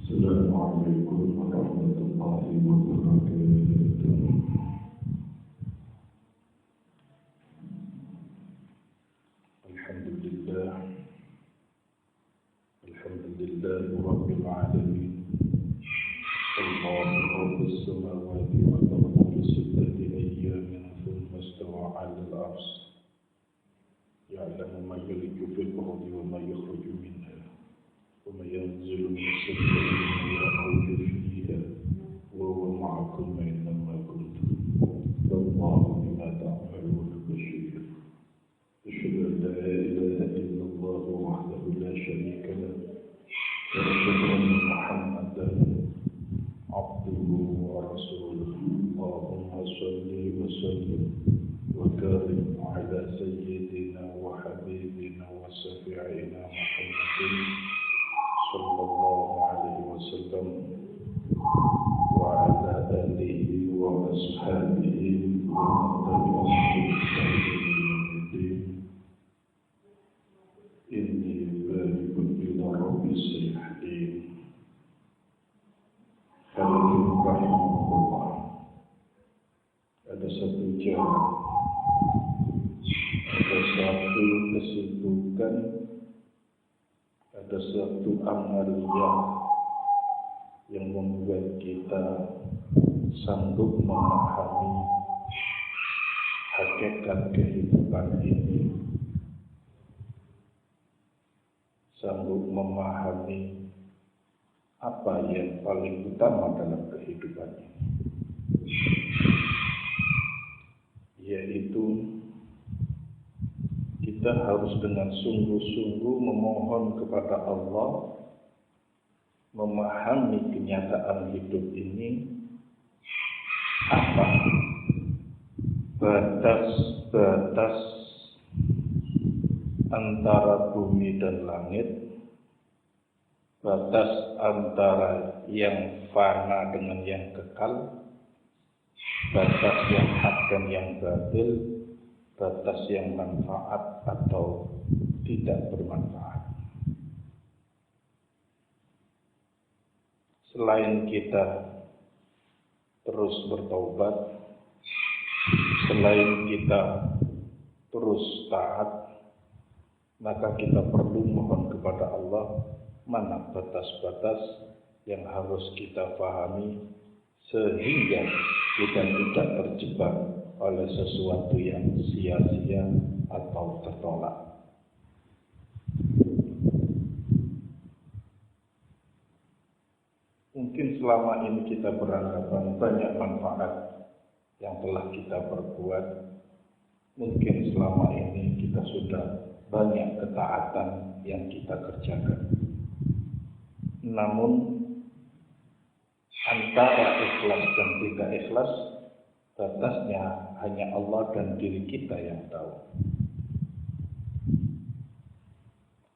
Assalamualaikum warahmatullahi wabarakatuh. Alhamdulillah rabbil alamin. Allahu rabbus samawati wal ardi fi sittati ayyamin thumma istawa 'alal 'arsy. Ya'lamu ma yaliju fil ardi wa ma yakhruju minha. وَمَا يَنزِلُ مِنَ السَّمَاءِ وَمَا يَعْرُجُ فِيهَا وَهُوَ مَعَكُمْ أَيْنَمَا كُنتُمْ وَاللَّهُ بِمَا تَعْمَلُونَ بَصِيرٌ. أشهد أن لا إله إلا الله وحده لا شريك له وأشهد أن محمدا عبده ورسوله. اللهم صل وسلم وبارك على سيدنا وحبيبنا وشفيعنا محمد صلى الله عليه وسلم وعلى آله وأصحابه ومن تبعهم بإحسان إلى يوم الدين. إني ذاهب إلى ربي السيحدين. Hadirin rahimahullah, ada satu jalan, ada satu kesibukan, ada satu amalia yang membuat kita sanggup memahami hakikat kehidupan ini, sanggup memahami apa yang paling utama dalam kehidupan ini, yaitu kita harus dengan sungguh-sungguh memohon kepada Allah, memahami kenyataan hidup ini, apa batas-batas antara bumi dan langit, batas antara yang fana dengan yang kekal, batas yang hak dan yang batil, batas yang manfaat atau tidak bermanfaat. Selain kita terus bertaubat, selain kita terus taat, maka kita perlu mohon kepada Allah mana batas-batas yang harus kita pahami sehingga kita tidak terjebak oleh sesuatu yang sia-sia atau tertolak. Mungkin selama ini kita beranggapan banyak manfaat yang telah kita perbuat. Mungkin selama ini kita sudah banyak ketaatan yang kita kerjakan. Namun antara ikhlas dan tidak ikhlas, batasnya hanya Allah dan diri kita yang tahu.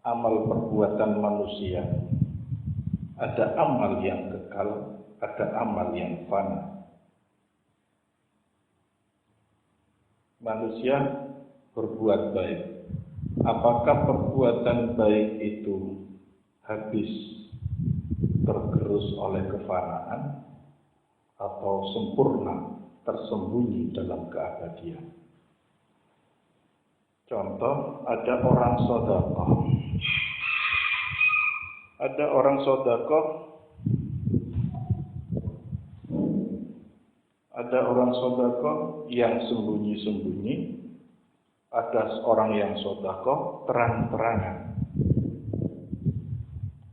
Amal perbuatan manusia, ada amal yang kekal, ada amal yang fana. Manusia berbuat baik. Apakah perbuatan baik itu habis tergerus oleh kefanaan atau sempurna tersembunyi dalam keabadian? Contoh, ada orang sedekah. Ada orang sedekah, ada orang sedekah yang sembunyi-sembunyi, ada orang yang sedekah terang-terangan.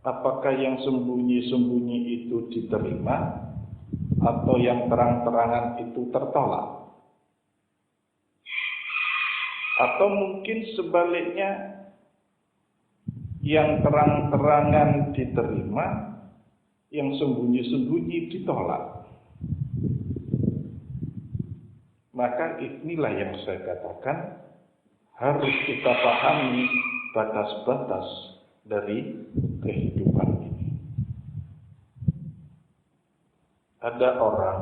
Apakah yang sembunyi-sembunyi itu diterima atau yang terang-terangan itu tertolak? Atau mungkin sebaliknya, yang terang-terangan diterima, yang sembunyi-sembunyi ditolak. Maka inilah yang saya katakan, harus kita pahami batas-batas dari kehidupan ini. Ada orang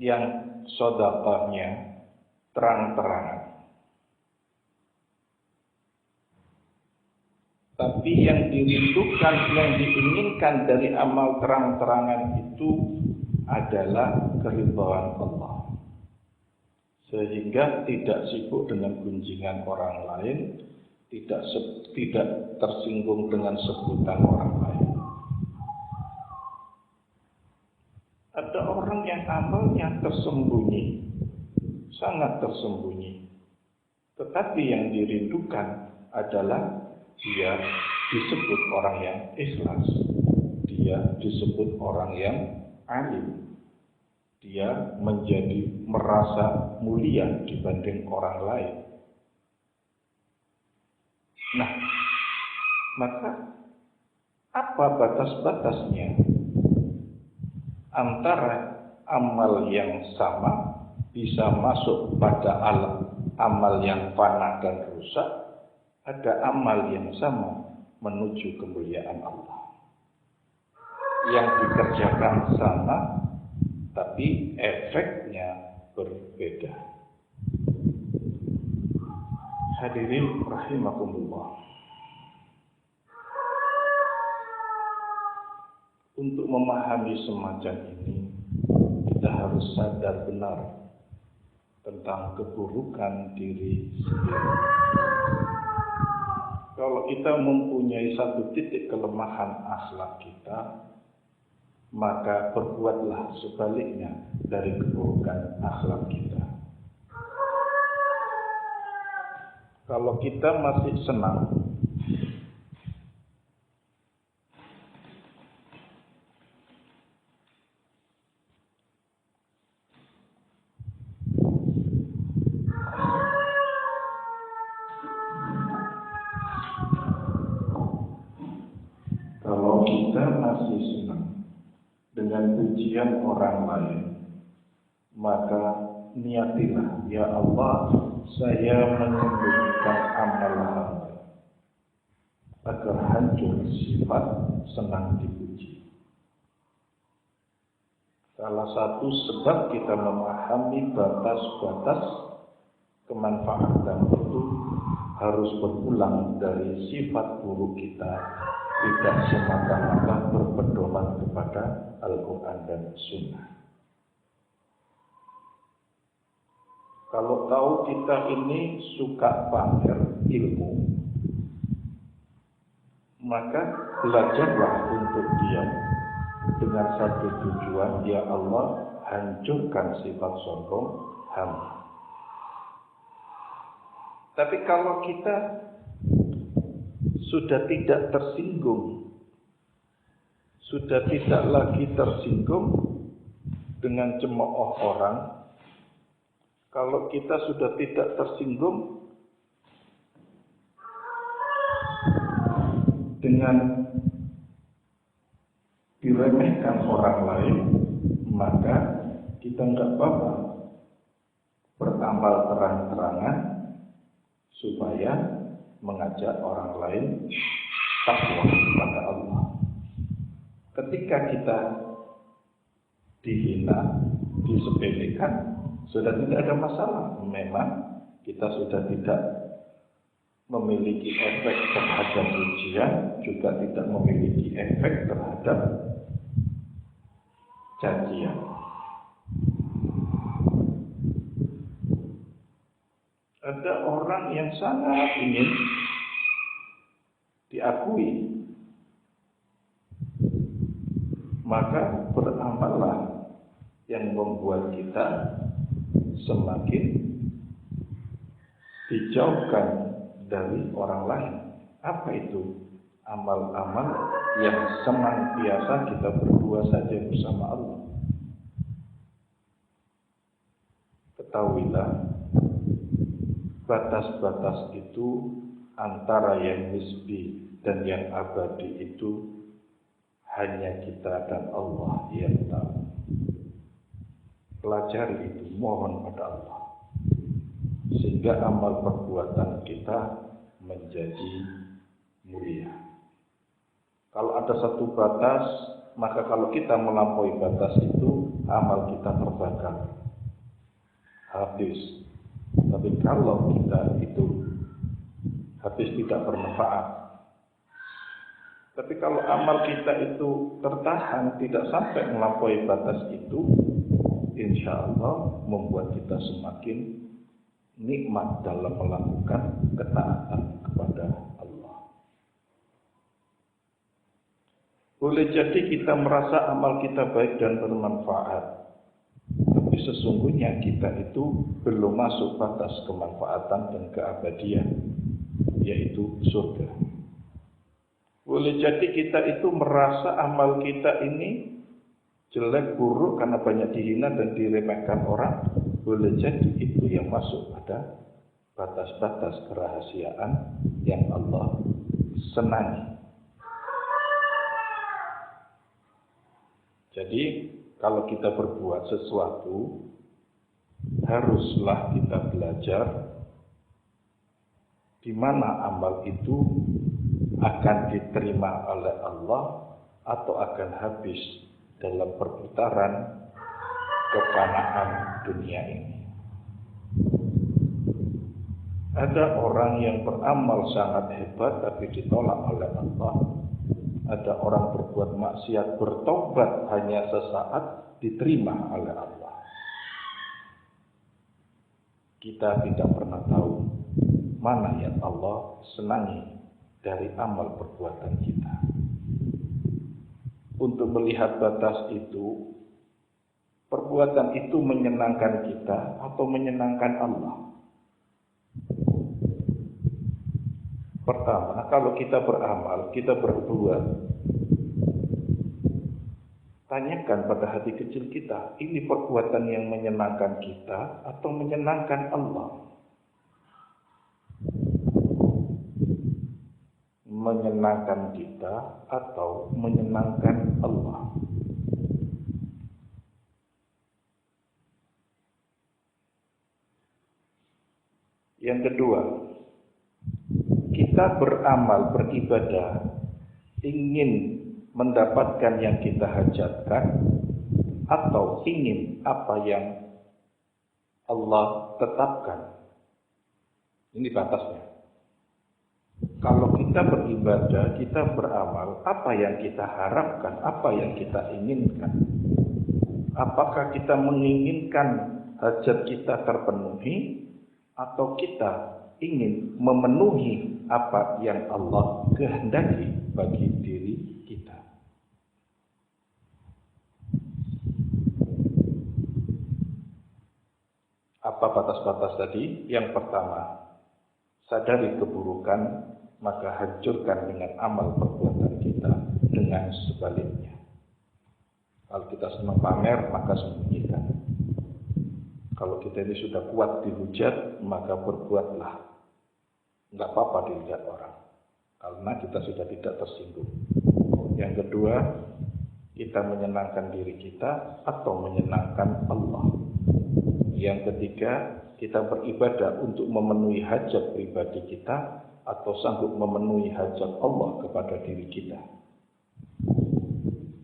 yang sedekahnya terang-terangan, Tapi yang dirindukan, yang diinginkan dari amal terang-terangan itu adalah keridhaan Allah. Sehingga tidak sibuk dengan gunjingan orang lain, tidak tersinggung dengan sebutan orang lain. Ada orang yang amalnya tersembunyi, sangat tersembunyi. Tetapi yang dirindukan adalah dia disebut orang yang ikhlas, dia disebut orang yang alim, dia menjadi merasa mulia dibanding orang lain. Nah, maka apa batas-batasnya antara amal yang sama bisa masuk pada amal yang fana dan rusak? Ada amal yang sama menuju kemuliaan Allah, yang dikerjakan sama tapi efeknya berbeda. Hadirin rahimakumullah, untuk memahami semacam ini kita harus sadar benar tentang keburukan diri sendiri. Kalau kita mempunyai satu titik kelemahan akhlak kita, maka berbuatlah sebaliknya dari keburukan akhlak kita. Kalau kita masih senang dengan pujian orang lain, maka niatilah, ya Allah, saya menyembunyikan amal hamba agar hancur sifat senang dipuji. Salah satu sebab kita memahami batas-batas kemanfaatan itu harus berulang dari sifat buruk kita, tidak semata-mata berpedoman kepada Al-Quran dan Sunnah. Kalau tahu kita ini suka pamer ilmu, maka belajarlah untuk diam dengan satu tujuan, ya Allah, hancurkan sifat sombong hamba. Tapi kalau kita sudah tidak tersinggung, sudah tidak lagi tersinggung dengan cemooh orang, kalau kita sudah tidak tersinggung dengan diremehkan orang lain, maka kita nggak apa-apa beramal terang-terangan supaya mengajak orang lain takwa kepada Allah. Ketika kita dihina, disepelekan, sudah tidak ada masalah. Memang kita sudah tidak memiliki efek terhadap ujian, juga tidak memiliki efek terhadap cacian. Ada orang yang sangat ingin diakui, maka beramallah yang membuat kita semakin dijauhkan dari orang lain. Apa itu? Amal-amal yang senantiasa kita berdua saja bersama Allah. Ketahuilah, batas-batas itu antara yang nisbi dan yang abadi itu hanya kita dan Allah yang tahu. Pelajari itu, mohon pada Allah, sehingga amal perbuatan kita menjadi mulia. Kalau ada satu batas, maka kalau kita melampaui batas itu, amal kita terbakar, habis. Tapi kalau kita itu habis tidak bermanfaat, Tapi kalau amal kita itu tertahan, tidak sampai melampaui batas itu, insya Allah membuat kita semakin nikmat dalam melakukan ketaatan kepada Allah. Boleh jadi kita merasa amal kita baik dan bermanfaat, tapi sesungguhnya kita itu belum masuk batas kemanfaatan dan keabadian, yaitu surga. Boleh jadi kita itu merasa amal kita ini jelek, buruk karena banyak dihina dan diremehkan orang. Boleh jadi itu yang masuk pada batas-batas kerahasiaan yang Allah senangi. Jadi kalau kita berbuat sesuatu, haruslah kita belajar di mana amal itu akan diterima oleh Allah atau akan habis dalam perputaran kefanaan dunia ini. Ada orang yang beramal sangat hebat tapi ditolak oleh Allah. Ada orang berbuat maksiat, bertobat hanya sesaat, diterima oleh Allah. Kita tidak pernah tahu mana yang Allah senangi dari amal perbuatan kita. Untuk melihat batas itu, perbuatan itu menyenangkan kita atau menyenangkan Allah. Pertama, kalau kita beramal, kita berbuat, tanyakan pada hati kecil kita, ini perbuatan yang menyenangkan kita atau menyenangkan Allah? Menyenangkan kita atau menyenangkan Allah? Yang kedua, kita beramal, beribadah, ingin mendapatkan yang kita hajatkan atau ingin apa yang Allah tetapkan. Ini batasnya. Kalau kita beribadah, kita beramal, apa yang kita harapkan, apa yang kita inginkan? Apakah kita menginginkan hajat kita terpenuhi, atau kita ingin memenuhi apa yang Allah kehendaki bagi diri kita? Apa batas-batas tadi? Yang pertama, sadari keburukan, maka hancurkan dengan amal perbuatan kita dengan sebaliknya. Kalau kita senang pamer, maka sembunyikan. Kalau kita ini sudah kuat dihujat, maka berbuatlah. Enggak apa-apa dilihat orang, karena kita sudah tidak tersinggung. Yang kedua, kita menyenangkan diri kita atau menyenangkan Allah. Yang ketiga, kita beribadah untuk memenuhi hajat pribadi kita atau sanggup memenuhi hajat Allah kepada diri kita.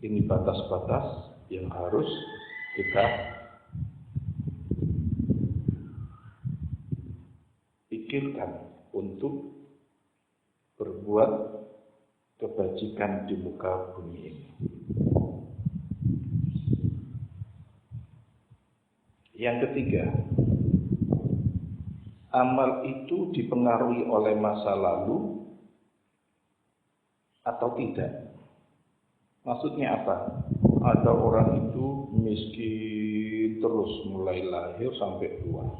Ini batas-batas yang harus kita pikirkan untuk berbuat kebajikan di muka bumi ini. Yang ketiga, amal itu dipengaruhi oleh masa lalu atau tidak? Maksudnya apa? Ada orang itu miskin terus mulai lahir sampai tua,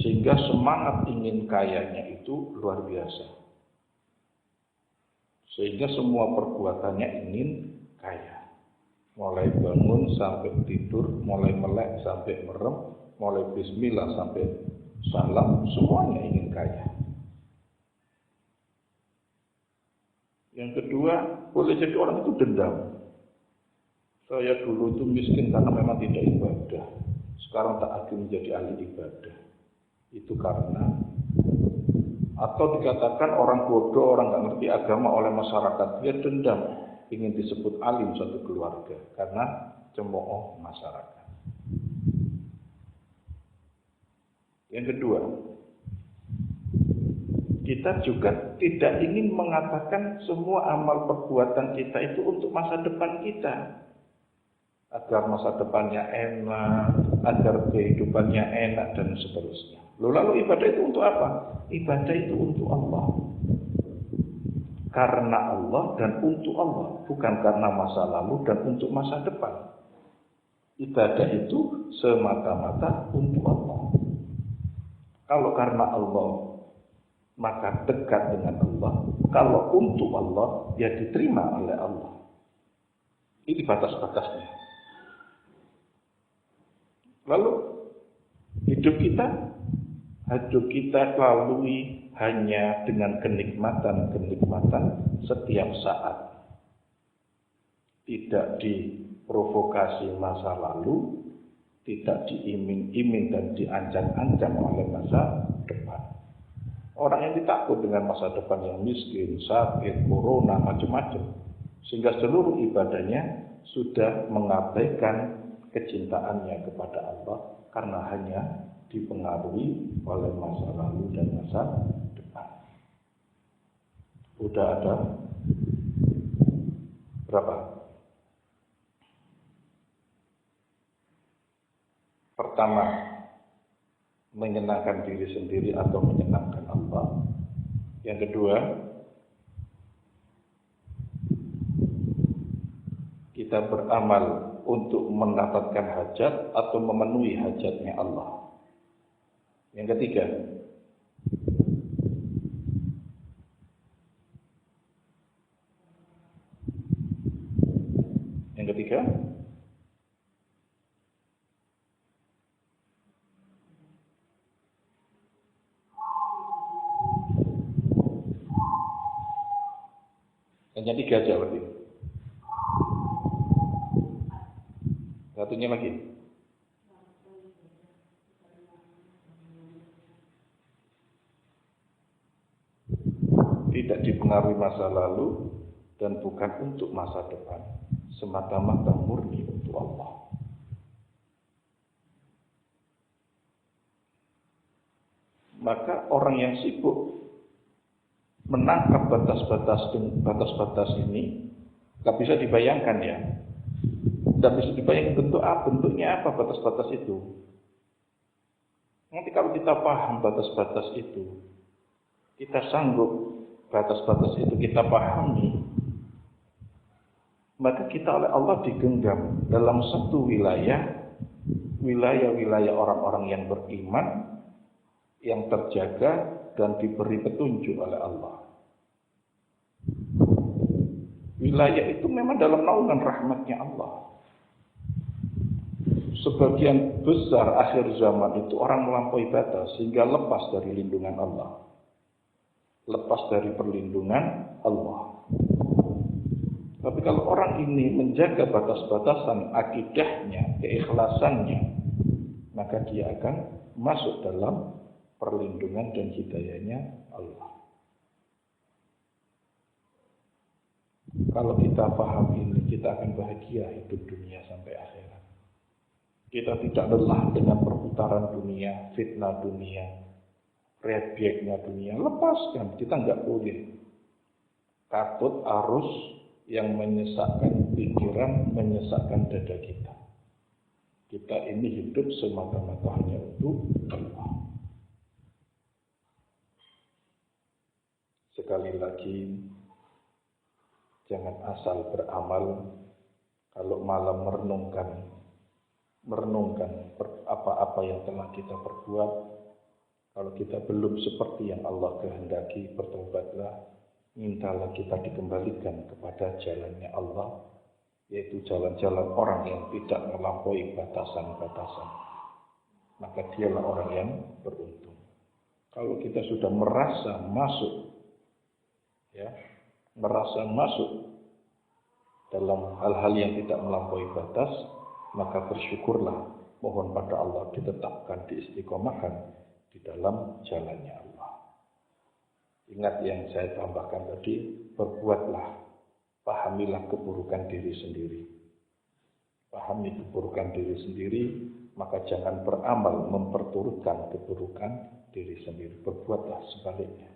sehingga semangat ingin kayanya itu luar biasa, sehingga semua perbuatannya ingin kaya. Mulai bangun sampai tidur, mulai melek sampai merem, mulai bismillah sampai salam, semuanya ingin kaya. Yang kedua, boleh jadi orang itu dendam. Saya dulu itu miskin karena memang tidak ibadah, sekarang tak akan menjadi ahli ibadah. Itu karena, atau dikatakan orang bodoh, orang nggak ngerti agama oleh masyarakat, dia dendam, ingin disebut alim satu keluarga karena cemooh masyarakat. Yang kedua, kita juga tidak ingin mengatakan semua amal perbuatan kita itu untuk masa depan kita. Agar masa depannya enak, agar kehidupannya enak dan seterusnya. Lalu ibadah itu untuk apa? Ibadah itu untuk Allah. Karena Allah dan untuk Allah, bukan karena masa lalu dan untuk masa depan. Ibadah itu semata-mata untuk Allah. Kalau karena Allah, maka dekat dengan Allah. Kalau untuk Allah, ya diterima oleh Allah. Ini batas-batasnya. Lalu hidup kita lalui hanya dengan kenikmatan setiap saat. Tidak diprovokasi masa lalu, tidak diiming-iming dan diancam-ancam oleh masa depan. Orang yang ditakut dengan masa depan yang miskin, sakit, corona, macam-macam. Sehingga seluruh ibadahnya sudah mengabaikan kecintaannya kepada Allah karena hanya dipengaruhi oleh masa lalu dan masa depan. Udah ada berapa? Pertama, menyenangkan diri sendiri atau menyenangkan Allah. Yang kedua, kita beramal untuk mendapatkan hajat atau memenuhi hajatnya Allah. Yang ketiga, hanya tiga aja berarti. Satunya lagi. Tidak dipengaruhi masa lalu dan bukan untuk masa depan. Semata-mata murni untuk Allah. Maka orang yang sibuk menangkap batas-batas ini nggak bisa dibayangkan ya. Nggak bisa dibayangkan bentuknya apa batas-batas itu. Nanti kalau kita paham batas-batas itu, kita sanggup batas-batas itu kita pahami, maka kita oleh Allah digenggam dalam satu wilayah orang-orang yang beriman, yang terjaga dan diberi petunjuk oleh Allah. Wilayah itu memang dalam naungan rahmatnya Allah. Sebagian besar akhir zaman itu orang melampaui batas sehingga lepas dari lindungan Allah. Lepas dari perlindungan Allah. Tapi kalau orang ini menjaga batas-batasan akidahnya, keikhlasannya, maka dia akan masuk dalam perlindungan dan hidayahnya Allah. Kalau kita paham ini, kita akan bahagia hidup dunia sampai akhirat. Kita tidak lelah dengan perputaran dunia, fitnah dunia, rebyeknya dunia. Lepaskan, kita nggak boleh takut arus yang menyesakkan pikiran, menyesakkan dada kita. Kita ini hidup semata-mata hanya untuk Allah. Sekali lagi, jangan asal beramal kalau malam merenungkan apa-apa yang telah kita perbuat. Kalau kita belum seperti yang Allah kehendaki, bertobatlah, mintalah kita dikembalikan kepada jalannya Allah, yaitu jalan-jalan orang yang tidak melampaui batasan-batasan. Maka dialah orang yang beruntung. Kalau kita sudah merasa masuk dalam hal-hal yang tidak melampaui batas, maka bersyukurlah, mohon pada Allah ditetapkan, diistiqomahkan di dalam jalannya Allah. Ingat yang saya tambahkan tadi, berbuatlah, pahamilah keburukan diri sendiri. Pahami keburukan diri sendiri, maka jangan beramal memperturutkan keburukan diri sendiri. Berbuatlah sebaliknya.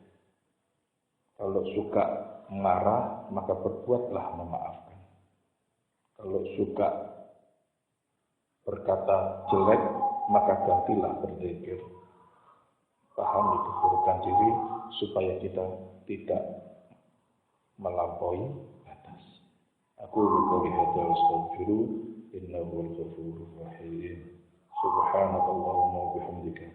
Kalau suka marah, maka berbuatlah memaafkan. Kalau suka berkata jelek, maka gantilah berzikir. Pahami keburukan diri supaya kita tidak melampaui batas. Aku qouli hadza wa astaghfiru innahu wal ghafurur rahim. Subhanakallahumma wa bihamdika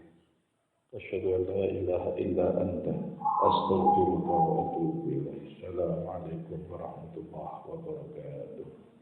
asyhadu an la ilaha illa anta astaghfiruka wa atubu ilaik. Assalamualaikum warahmatullahi wabarakatuh.